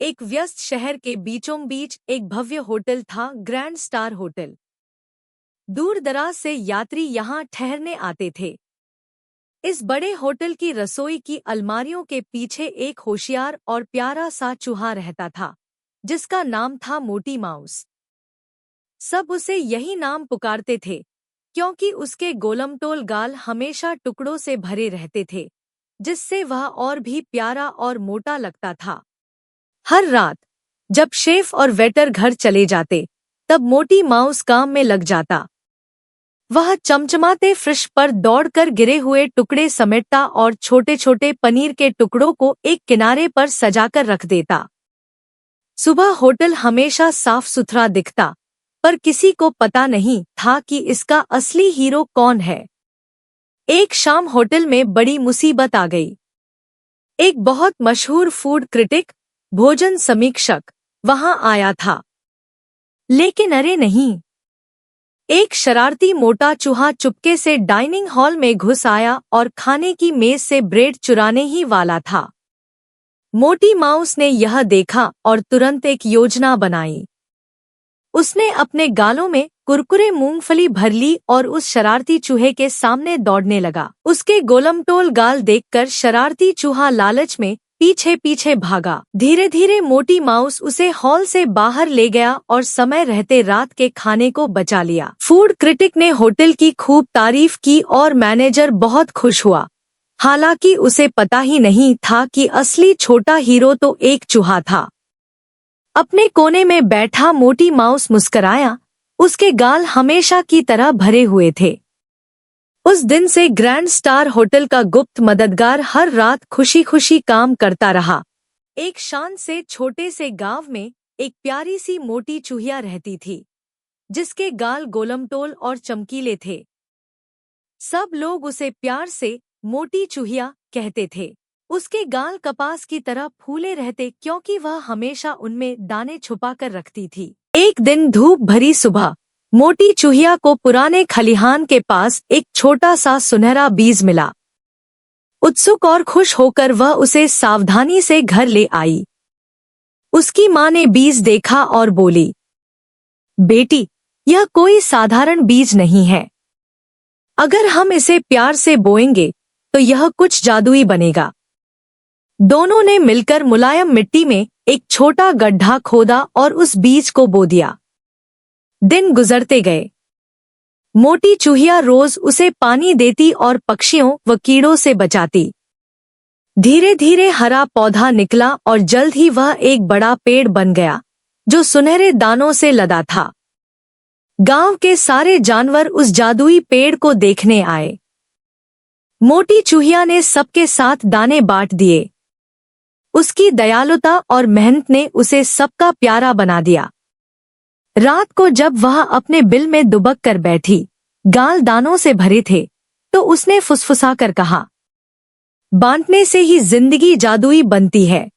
एक व्यस्त शहर के बीचों बीच एक भव्य होटल था, ग्रैंड स्टार होटल। दूर दराज से यात्री यहाँ ठहरने आते थे। इस बड़े होटल की रसोई की अलमारियों के पीछे एक होशियार और प्यारा सा चूहा रहता था, जिसका नाम था मोटी माउस। सब उसे यही नाम पुकारते थे, क्योंकि उसके गोलमटोल गाल हमेशा टुकड़ों से भरे रहते थे, जिससे वह और भी प्यारा और मोटा लगता था। हर रात जब शेफ और वेटर घर चले जाते, तब मोटी माउस काम में लग जाता। वह चमचमाते फ्रिज पर दौड़कर गिरे हुए टुकड़े समेटता और छोटे छोटे पनीर के टुकड़ों को एक किनारे पर सजाकर रख देता। सुबह होटल हमेशा साफ सुथरा दिखता, पर किसी को पता नहीं था कि इसका असली हीरो कौन है। एक शाम होटल में बड़ी मुसीबत आ गई। एक बहुत मशहूर फूड क्रिटिक, भोजन समीक्षक, वहां आया था। लेकिन अरे नहीं, एक शरारती मोटा चूहा चुपके से डाइनिंग हॉल में घुस आया और खाने की मेज से ब्रेड चुराने ही वाला था। मोटी माउस ने यह देखा और तुरंत एक योजना बनाई। उसने अपने गालों में कुरकुरे मूंगफली भर ली और उस शरारती चूहे के सामने दौड़ने लगा। उसके गोलमटोल गाल देखकर शरारती चूहा लालच में पीछे पीछे भागा। धीरे धीरे मोटी माउस उसे हॉल से बाहर ले गया और समय रहते रात के खाने को बचा लिया। फूड क्रिटिक ने होटल की खूब तारीफ की और मैनेजर बहुत खुश हुआ। हालांकि उसे पता ही नहीं था कि असली छोटा हीरो तो एक चूहा था। अपने कोने में बैठा मोटी माउस मुस्कराया। उसके गाल हमेशा की तरह भरे हुए थे। उस दिन से ग्रैंड स्टार होटल का गुप्त मददगार हर रात खुशी खुशी काम करता रहा। एक शांत से छोटे से गांव में एक प्यारी सी मोटी चूहिया रहती थी, जिसके गाल गोलमटोल और चमकीले थे। सब लोग उसे प्यार से मोटी चूहिया कहते थे। उसके गाल कपास की तरह फूले रहते, क्योंकि वह हमेशा उनमें दाने छुपा कर रखती थी। एक दिन धूप भरी सुबह मोटी चूहिया को पुराने खलिहान के पास एक छोटा सा सुनहरा बीज मिला। उत्सुक और खुश होकर वह उसे सावधानी से घर ले आई। उसकी माँ ने बीज देखा और बोली, बेटी, यह कोई साधारण बीज नहीं है। अगर हम इसे प्यार से बोएंगे तो यह कुछ जादुई बनेगा। दोनों ने मिलकर मुलायम मिट्टी में एक छोटा गड्ढा खोदा और उस बीज को बो दिया। दिन गुजरते गए। मोटी चूहिया रोज उसे पानी देती और पक्षियों व कीड़ों से बचाती। धीरे धीरे हरा पौधा निकला और जल्द ही वह एक बड़ा पेड़ बन गया, जो सुनहरे दानों से लदा था। गांव के सारे जानवर उस जादुई पेड़ को देखने आए। मोटी चूहिया ने सबके साथ दाने बांट दिए। उसकी दयालुता और मेहनत ने उसे सबका प्यारा बना दिया। रात को जब वह अपने बिल में दुबक कर बैठी, गाल दानों से भरे थे, तो उसने फुसफुसा कर कहा, बांटने से ही जिंदगी जादुई बनती है।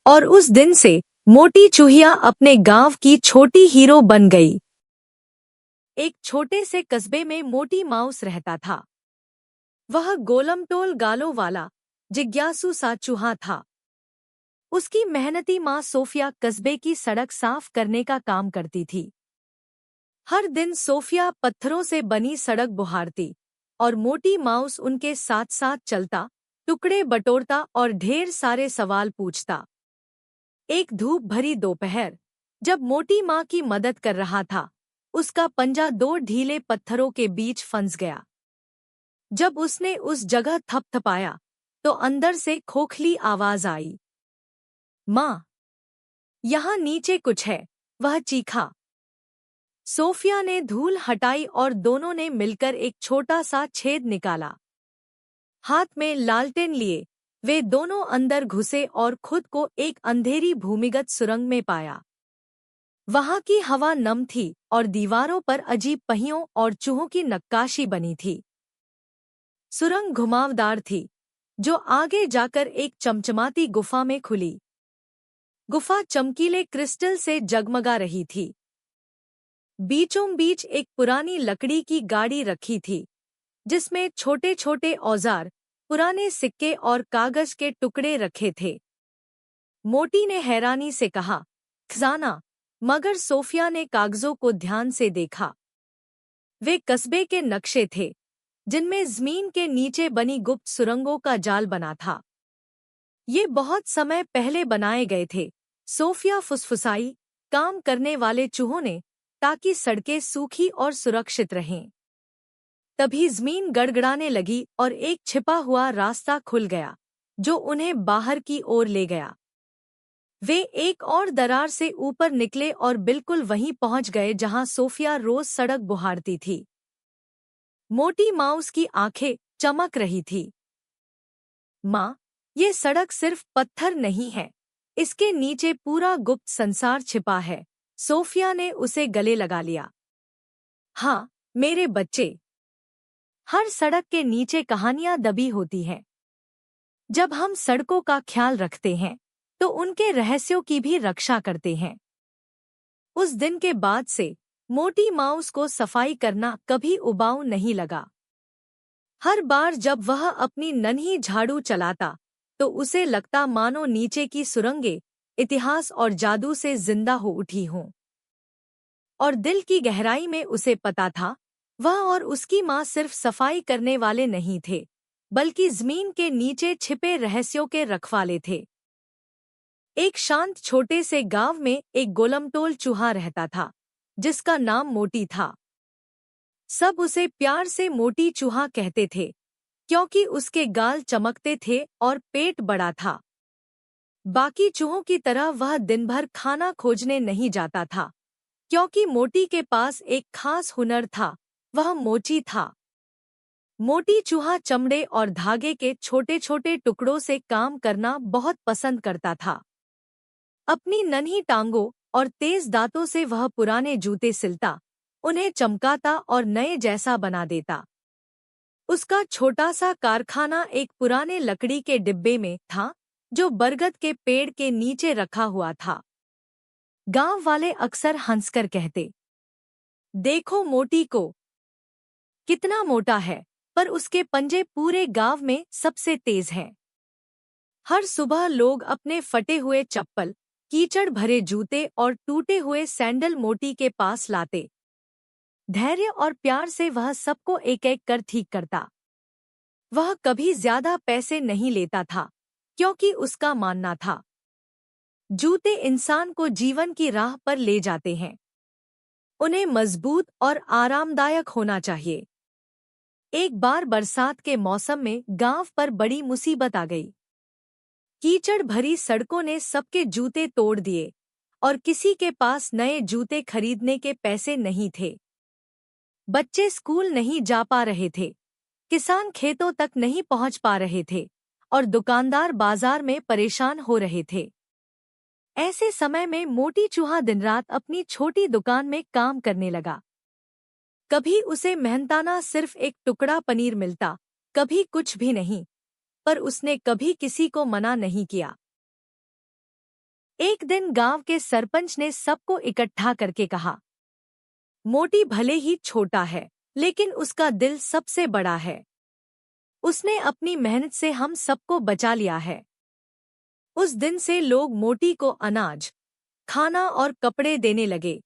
और उस दिन से मोटी चूहिया अपने गांव की छोटी हीरो बन गई। एक छोटे से कस्बे में मोटी माउस रहता था। वह गोलमटोल गालों वाला जिज्ञासु सा चूहा था। उसकी मेहनती माँ सोफिया कस्बे की सड़क साफ करने का काम करती थी। हर दिन सोफिया पत्थरों से बनी सड़क बुहारती और मोटी माउस उनके साथ साथ चलता, टुकड़े बटोरता और ढेर सारे सवाल पूछता। एक धूप भरी दोपहर, जब मोटी माँ की मदद कर रहा था, उसका पंजा दो ढीले पत्थरों के बीच फंस गया। जब उसने उस जगह थपथपाया, तो अंदर से खोखली आवाज आई, माँ, यहाँ नीचे कुछ है, वह चीखा। सोफिया ने धूल हटाई और दोनों ने मिलकर एक छोटा सा छेद निकाला। हाथ में लालटेन लिए वे दोनों अंदर घुसे और खुद को एक अंधेरी भूमिगत सुरंग में पाया। वहां की हवा नम थी और दीवारों पर अजीब पहियों और चूहों की नक्काशी बनी थी। सुरंग घुमावदार थी, जो आगे जाकर एक चमचमाती गुफा में खुली। गुफा चमकीले क्रिस्टल से जगमगा रही थी। बीचों बीच एक पुरानी लकड़ी की गाड़ी रखी थी, जिसमें छोटे छोटे औजार, पुराने सिक्के और कागज के टुकड़े रखे थे। मोटी ने हैरानी से कहा, खजाना। मगर सोफिया ने कागजों को ध्यान से देखा। वे कस्बे के नक्शे थे, जिनमें जमीन के नीचे बनी गुप्त सुरंगों का जाल बना था। ये बहुत समय पहले बनाए गए थे, सोफिया फुसफुसाई, काम करने वाले चूहों ने, ताकि सड़कें सूखी और सुरक्षित रहें। तभी जमीन गड़गड़ाने लगी और एक छिपा हुआ रास्ता खुल गया, जो उन्हें बाहर की ओर ले गया। वे एक और दरार से ऊपर निकले और बिल्कुल वहीं पहुंच गए जहां सोफिया रोज सड़क बुहारती थी। मोटी माउस की आंखें चमक रही थी। माँ, ये सड़क सिर्फ पत्थर नहीं है, इसके नीचे पूरा गुप्त संसार छिपा है। सोफिया ने उसे गले लगा लिया। हाँ, मेरे बच्चे, हर सड़क के नीचे कहानियां दबी होती हैं। जब हम सड़कों का ख्याल रखते हैं, तो उनके रहस्यों की भी रक्षा करते हैं। उस दिन के बाद से मोटी माउस को सफाई करना कभी उबाऊ नहीं लगा। हर बार जब वह अपनी नन्ही झाड़ू चलाता, तो उसे लगता मानो नीचे की सुरंगें इतिहास और जादू से जिंदा हो उठी हों। और दिल की गहराई में उसे पता था, वह और उसकी माँ सिर्फ सफाई करने वाले नहीं थे, बल्कि जमीन के नीचे छिपे रहस्यों के रखवाले थे। एक शांत छोटे से गांव में एक गोलमटोल चूहा रहता था, जिसका नाम मोटी था। सब उसे प्यार से मोटी चूहा कहते थे, क्योंकि उसके गाल चमकते थे और पेट बड़ा था। बाकी चूहों की तरह वह दिन भर खाना खोजने नहीं जाता था, क्योंकि मोटी के पास एक खास हुनर था, वह मोची था। मोटी चूहा चमड़े और धागे के छोटे छोटे टुकड़ों से काम करना बहुत पसंद करता था। अपनी नन्ही टांगों और तेज दांतों से वह पुराने जूते सिलता, उन्हें चमकाता और नए जैसा बना देता। उसका छोटा सा कारखाना एक पुराने लकड़ी के डिब्बे में था, जो बरगद के पेड़ के नीचे रखा हुआ था। गांव वाले अक्सर हंसकर कहते, देखो मोटी को, कितना मोटा है, पर उसके पंजे पूरे गांव में सबसे तेज हैं। हर सुबह लोग अपने फटे हुए चप्पल, कीचड़ भरे जूते और टूटे हुए सैंडल मोटी के पास लाते। धैर्य और प्यार से वह सबको एक एक कर ठीक करता। वह कभी ज्यादा पैसे नहीं लेता था, क्योंकि उसका मानना था, जूते इंसान को जीवन की राह पर ले जाते हैं, उन्हें मजबूत और आरामदायक होना चाहिए। एक बार बरसात के मौसम में गांव पर बड़ी मुसीबत आ गई। कीचड़ भरी सड़कों ने सबके जूते तोड़ दिए, और किसी के पास नए जूते खरीदने के पैसे नहीं थे। बच्चे स्कूल नहीं जा पा रहे थे, किसान खेतों तक नहीं पहुंच पा रहे थे, और दुकानदार बाजार में परेशान हो रहे थे। ऐसे समय में मोटी चूहा दिन रात अपनी छोटी दुकान में काम करने लगा। कभी उसे मेहनताना सिर्फ एक टुकड़ा पनीर मिलता, कभी कुछ भी नहीं, पर उसने कभी किसी को मना नहीं किया। एक दिन गांव के सरपंच ने सबको इकट्ठा करके कहा, मोटी भले ही छोटा है, लेकिन उसका दिल सबसे बड़ा है। उसने अपनी मेहनत से हम सबको बचा लिया है। उस दिन से लोग मोटी को अनाज, खाना और कपड़े देने लगे।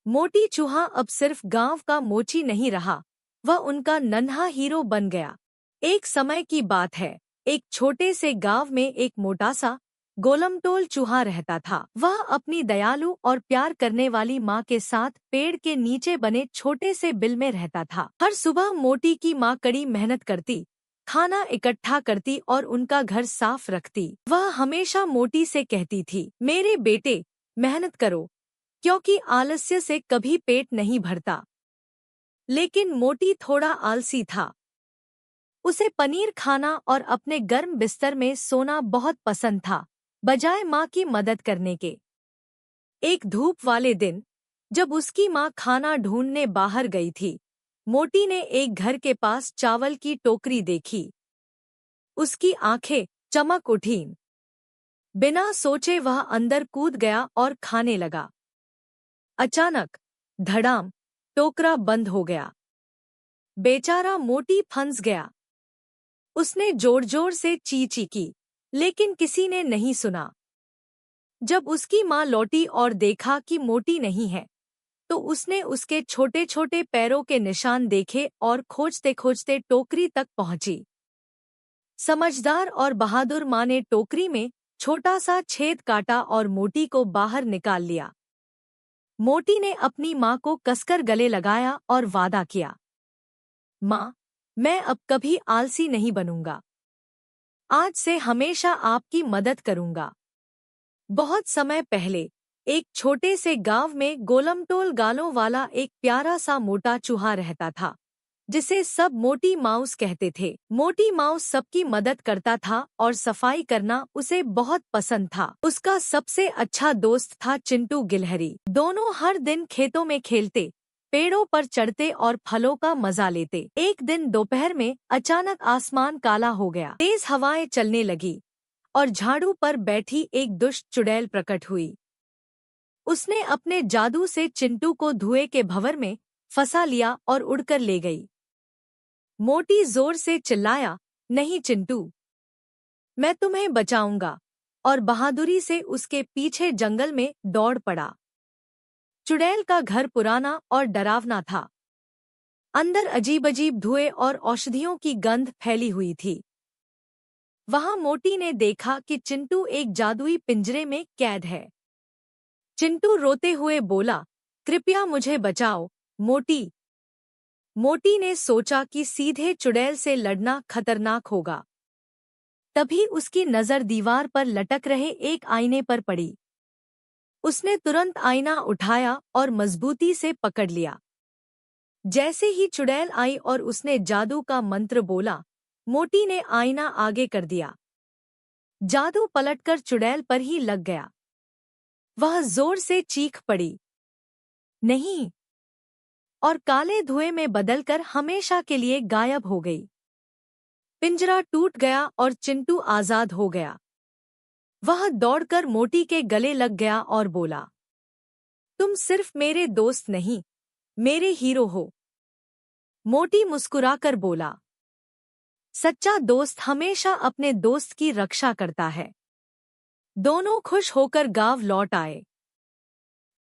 मोटी चूहा अब सिर्फ गांव का मोची नहीं रहा, वह उनका नन्हा हीरो बन गया। एक समय की बात है, एक छोटे से गांव में एक मोटा सा गोलमटोल चूहा रहता था। वह अपनी दयालु और प्यार करने वाली माँ के साथ पेड़ के नीचे बने छोटे से बिल में रहता था। हर सुबह मोटी की माँ कड़ी मेहनत करती, खाना इकट्ठा करती और उनका घर साफ रखती। वह हमेशा मोटी से कहती थी, मेरे बेटे, मेहनत करो, क्योंकि आलस्य से कभी पेट नहीं भरता। लेकिन मोटी थोड़ा आलसी था। उसे पनीर खाना और अपने गर्म बिस्तर में सोना बहुत पसंद था, बजाय माँ की मदद करने के। एक धूप वाले दिन, जब उसकी माँ खाना ढूंढने बाहर गई थी, मोटी ने एक घर के पास चावल की टोकरी देखी। उसकी आंखें चमक उठीं। बिना सोचे वह अंदर कूद गया और खाने लगा। अचानक धड़ाम, टोकरा बंद हो गया। बेचारा मोटी फंस गया। उसने जोर जोर से ची ची की, लेकिन किसी ने नहीं सुना। जब उसकी माँ लौटी और देखा कि मोटी नहीं है, तो उसने उसके छोटे छोटे पैरों के निशान देखे और खोजते खोजते टोकरी तक पहुंची। समझदार और बहादुर माँ ने टोकरी में छोटा सा छेद काटा और मोटी को बाहर निकाल लिया। मोटी ने अपनी माँ को कसकर गले लगाया और वादा किया, माँ, मैं अब कभी आलसी नहीं बनूंगा। आज से हमेशा आपकी मदद करूंगा। बहुत समय पहले एक छोटे से गांव में गोलमटोल गालों वाला एक प्यारा सा मोटा चूहा रहता था, जिसे सब मोटी माउस कहते थे। मोटी माउस सबकी मदद करता था और सफाई करना उसे बहुत पसंद था। उसका सबसे अच्छा दोस्त था चिंटू गिलहरी। दोनों हर दिन खेतों में खेलते, पेड़ों पर चढ़ते और फलों का मजा लेते। एक दिन दोपहर में अचानक आसमान काला हो गया। तेज हवाएं चलने लगी और झाड़ू पर बैठी एक दुष्ट चुड़ैल प्रकट हुई। उसने अपने जादू से चिंटू को धुएं के भंवर में फंसा लिया और उड़कर ले गई। मोटी जोर से चिल्लाया, नहीं चिंटू, मैं तुम्हें बचाऊंगा, और बहादुरी से उसके पीछे जंगल में दौड़ पड़ा। चुड़ैल का घर पुराना और डरावना था। अंदर अजीब अजीब धुएं और औषधियों की गंध फैली हुई थी। वहां मोटी ने देखा कि चिंटू एक जादुई पिंजरे में कैद है। चिंटू रोते हुए बोला, कृपया मुझे बचाओ, मोटी। मोटी ने सोचा कि सीधे चुड़ैल से लड़ना खतरनाक होगा। तभी उसकी नज़र दीवार पर लटक रहे एक आईने पर पड़ी। उसने तुरंत आईना उठाया और मजबूती से पकड़ लिया। जैसे ही चुड़ैल आई और उसने जादू का मंत्र बोला, मोटी ने आईना आगे कर दिया। जादू पलटकर चुड़ैल पर ही लग गया। वह जोर से चीख पड़ी, नहीं, और काले धुएं में बदलकर हमेशा के लिए गायब हो गई। पिंजरा टूट गया और चिंटू आजाद हो गया। वह दौड़कर मोटी के गले लग गया और बोला, तुम सिर्फ मेरे दोस्त नहीं, मेरे हीरो हो। मोटी मुस्कुराकर बोला, सच्चा दोस्त हमेशा अपने दोस्त की रक्षा करता है। दोनों खुश होकर गांव लौट आए।